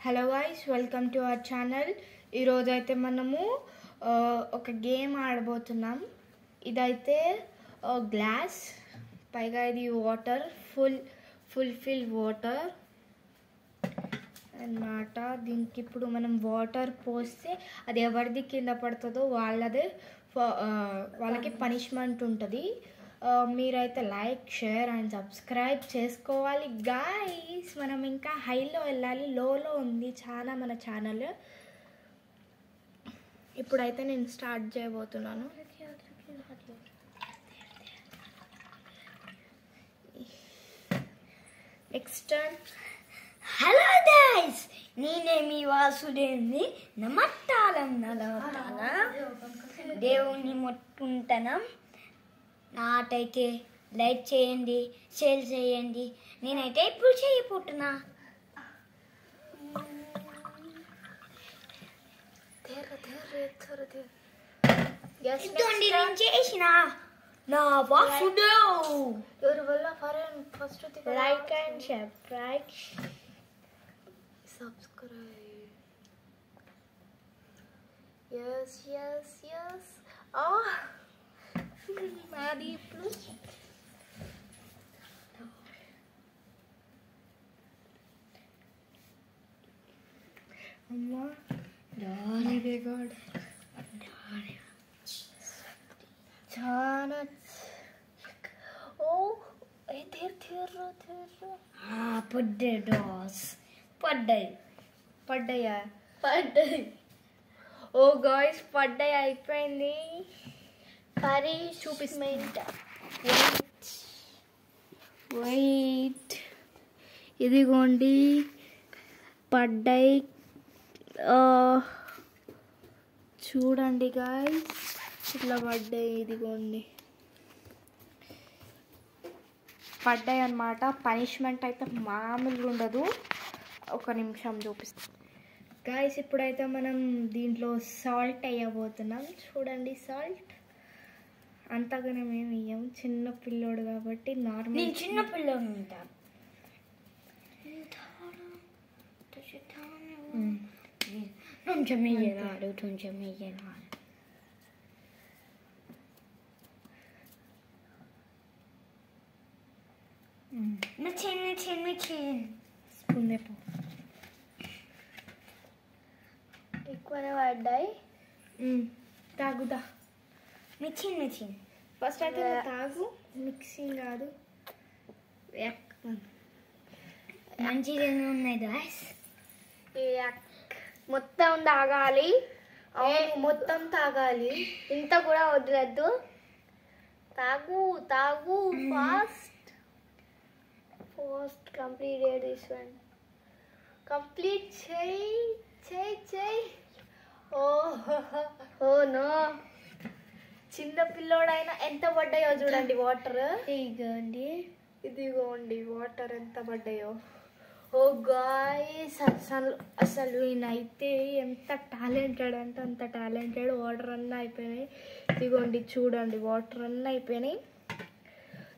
Hello guys, welcome to our channel. ఈరోజు అయితే మనము ఒక గేమ్ ఆడబోతున్నాం. ఇదైతే గ్లాస్, పైగా ఇది వాటర్, ఫుల్ వాటర్ అన్నమాట. దీనికి ఇప్పుడు మనం వాటర్ పోస్తే అది ఎవరిది కింద పడుతుందో వాళ్ళకి పనిష్మెంట్ ఉంటుంది. మీరైతే లైక్, షేర్ అండ్ సబ్స్క్రైబ్ చేసుకోవాలి గాయ్స్. మనం ఇంకా హైలో వెళ్ళాలి, లోలో ఉంది చాలా మన ఛానల్. ఇప్పుడైతే నేను స్టార్ట్ చేయబోతున్నాను. నెక్స్ట్ హలో గైస్, నేనే మీ వాసుదేవ్ని. నమస్కారం. దేవుణ్ణి మొట్టుకుంటున్నాం. నాకైతే లైక్ చేయండి, షేర్ చేయండి. నేనైతే ఇప్పుడు చేయబోతున్నా. నేను చేసిన నా వాసుదేవ్. ఎవరి వల్ల first like and share, subscribe. Yes నాది ఇప్పుడు అమ్మా గాడ్ చాలా. ఓ పడ్డాయా? ఓ గాయ్స్, పడ్డాయి, అయిపోయింది. చూపిస్మెంట్. వెయిట్, ఇదిగోండి పడ్డాయి. చూడండి గాయ్స్, ఇట్లా పడ్డాయి. ఇదిగోండి పడ్డాయి అన్నమాట. పనిష్మెంట్ అయితే మామూలుగా ఉండదు. ఒక నిమిషం చూపిస్తాం గాయ్స్. ఇప్పుడైతే మనం దీంట్లో సాల్ట్ వేయబోతున్నాం. చూడండి, సాల్ట్ అంతగానే మేము వేయం, చిన్న పిల్లోడు కాబట్టి నార్మల్. నేను చిన్న పిల్లోడు ఉంటాను. కొంచెం వేయరాడు. స్పూన్ వేపు. ఎక్కువనే పడ్డాయి. తాగుదా మిర్చి ఫస్ట్ అయితే తాగు. మిక్సింగ్ కాదు, మంచిగా ఉన్నాయి గాయ్స్. మొత్తం తాగాలి. అవును, మొత్తం తాగాలి. ఇంత కూడా వదలద్దు. తాగు fast complete this one. Complete చేయి. ఓ నో, చిన్న పిల్లోడైనా ఎంత పడ్డాయో చూడండి వాటర్. ఇదిగోండి వాటర్ ఎంత పడ్డాయో. ఓ గాయ్స్, అసలు ఈయనైతే ఎంత టాలెంటెడ్ అంటే అంత టాలెంటెడ్. వాటర్ అన్నీ అయిపోయినాయి. ఇదిగోండి చూడండి, వాటర్ అన్నీ అయిపోయినాయి.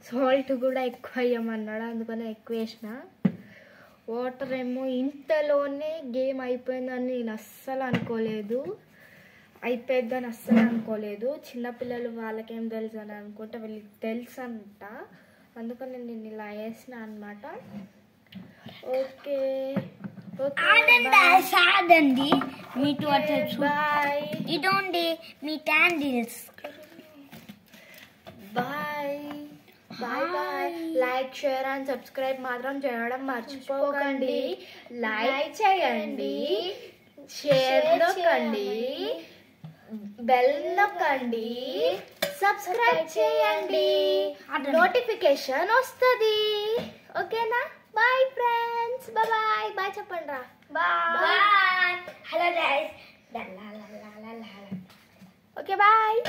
సాల్ట్ కూడా ఎక్కువ వేయమన్నాడు, అందుకని ఎక్కువ వేసిన. వాటర్ ఏమో ఇంతలోనే గేమ్ అయిపోయిందని నేను అస్సలు అనుకోలేదు. అయిపోద్దని అస్సలు అనుకోలేదు. చిన్నపిల్లలు వాళ్ళకేం తెలుసు అని అనుకుంటే వీళ్ళకి తెలుసు అంట, అందుకని నేను ఇలా వేసిన అనమాట. ఓకే ఆడండి. మీటు బాయ్. ఇదోండి మీ candles. Bye. Like, share and subscribe మాత్రం చేయడం మర్చిపోకండి. లైక్ చేయండి, షేర్ నొక్కండి, బెల్ నొక్కండి, సబ్స్క్రైబ్ చేయండి, నోటిఫికేషన్ వస్తుంది. ఓకేనా? Bye friends. బాయ్ చెప్పండి రా. Bye. Hello guys. Okay bye.